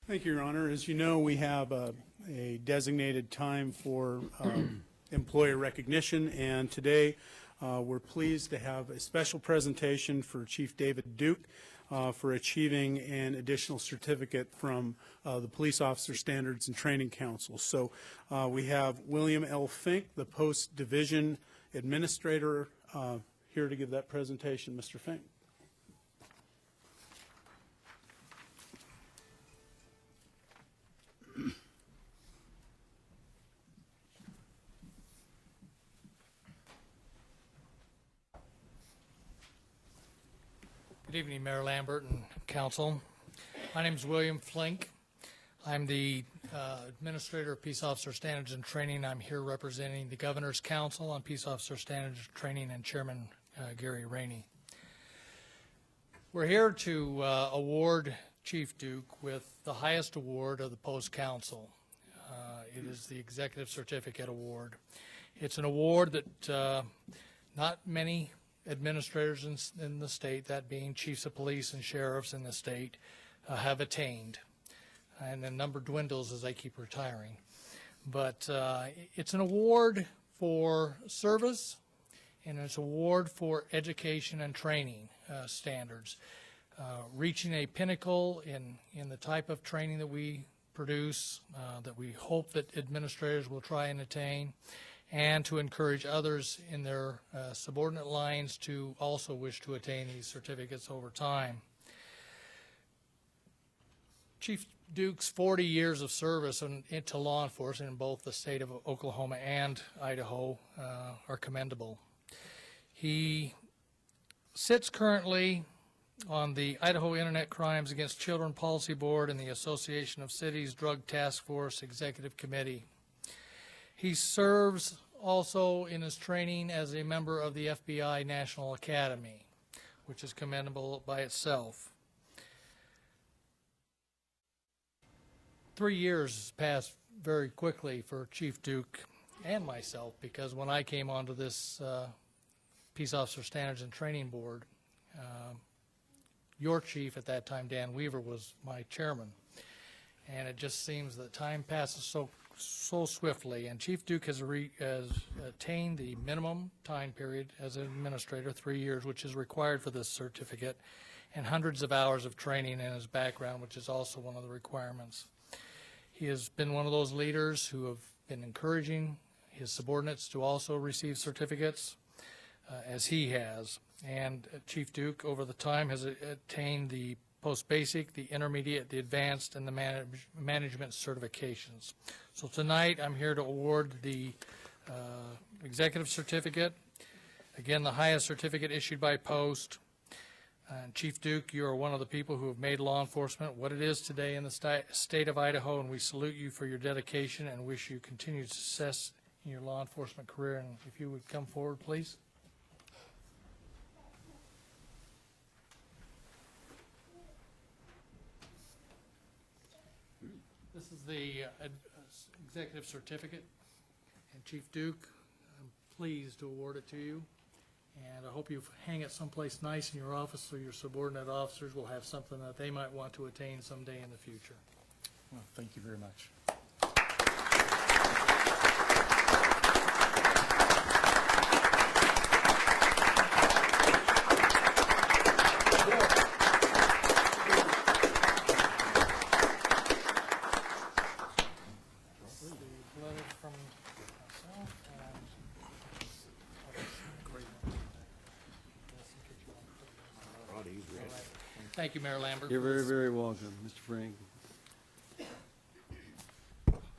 Thank you, Your Honor. As you know, we have a designated time for employer recognition, and today we're pleased to have a special presentation for Chief David Duke for achieving an additional certificate from the Police Officer Standards and Training Council. So we have William L. Fink, the Post Division Administrator, here to give that presentation. Mr. Fink. Good evening, Mayor Lambert and Council. My name is William Flink. I'm the Administrator of Peace Officer Standards and Training. I'm here representing the Governor's Council on Peace Officer Standards and Training and Chairman Gary Rainey. We're here to award Chief Duke with the highest award of the Post Council. It is the Executive Certificate Award. It's an award that not many administrators in the state, that being chiefs of police and sheriffs in the state, have attained. And the number dwindles as they keep retiring. But it's an award for service, and it's an award for education and training standards, reaching a pinnacle in the type of training that we produce, that we hope that administrators will try and attain, and to encourage others in their subordinate lines to also wish to attain these certificates over time. Chief Duke's 40 years of service into law enforcement in both the state of Oklahoma and Idaho are commendable. He sits currently on the Idaho Internet Crimes Against Children Policy Board and the Association of Cities Drug Task Force Executive Committee. He serves also in his training as a member of the FBI National Academy, which is commendable by itself. 3 years passed very quickly for Chief Duke and myself, because when I came onto this Peace Officer Standards and Training Board, your chief at that time, Dan Weaver, was my chairman. And it just seems that time passes so swiftly, and Chief Duke has attained the minimum time period as an administrator, 3 years, which is required for this certificate, and hundreds of hours of training in his background, which is also one of the requirements. He has been one of those leaders who have been encouraging his subordinates to also receive certificates, as he has. And Chief Duke, over the time, has attained the post-basic, the intermediate, the advanced, and the management certifications. So tonight, I'm here to award the executive certificate. Again, the highest certificate issued by Post. Chief Duke, you are one of the people who have made law enforcement what it is today in the state of Idaho, and we salute you for your dedication and wish you continued success in your law enforcement career. And if you would come forward, please. This is the executive certificate, and Chief Duke, I'm pleased to award it to you, and I hope you hang it someplace nice in your office so your subordinate officers will have something that they might want to attain someday in the future. Well, thank you very much. Thank you, Mayor Lambert. You're very, very welcome, Mr. Frank.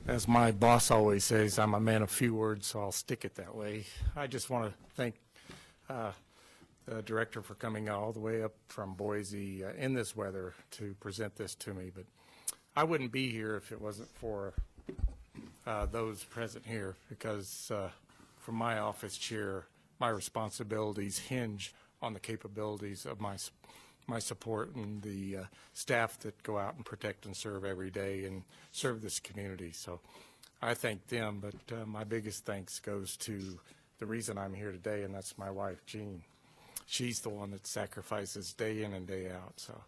As my boss always says, I'm a man of few words, so I'll stick it that way. I just want to thank the director for coming all the way up from Boise in this weather to present this to me. But I wouldn't be here if it wasn't for those present here, because from my office chair, my responsibilities hinge on the capabilities of my support and the staff that go out and protect and serve every day and serve this community. So I thank them, but my biggest thanks goes to the reason I'm here today, and that's my wife, Jean. She's the one that sacrifices day in and day out. So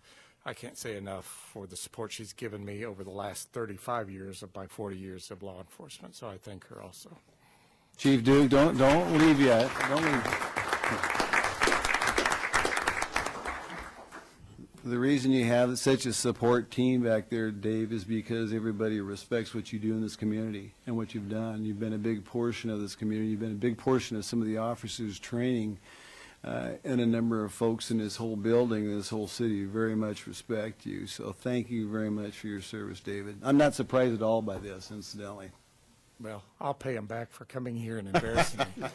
I can't say enough for the support she's given me over the last 35 years of my 40 years of law enforcement, so I thank her also. Chief Duke, don't leave yet. Don't leave. The reason you have such a support team back there, Dave, is because everybody respects what you do in this community and what you've done. You've been a big portion of this community. You've been a big portion of some of the officers' training and a number of folks in this whole building, this whole city, very much respect you. So thank you very much for your service, David. I'm not surprised at all by this, incidentally. Well, I'll pay him back for coming here and embarrassing me.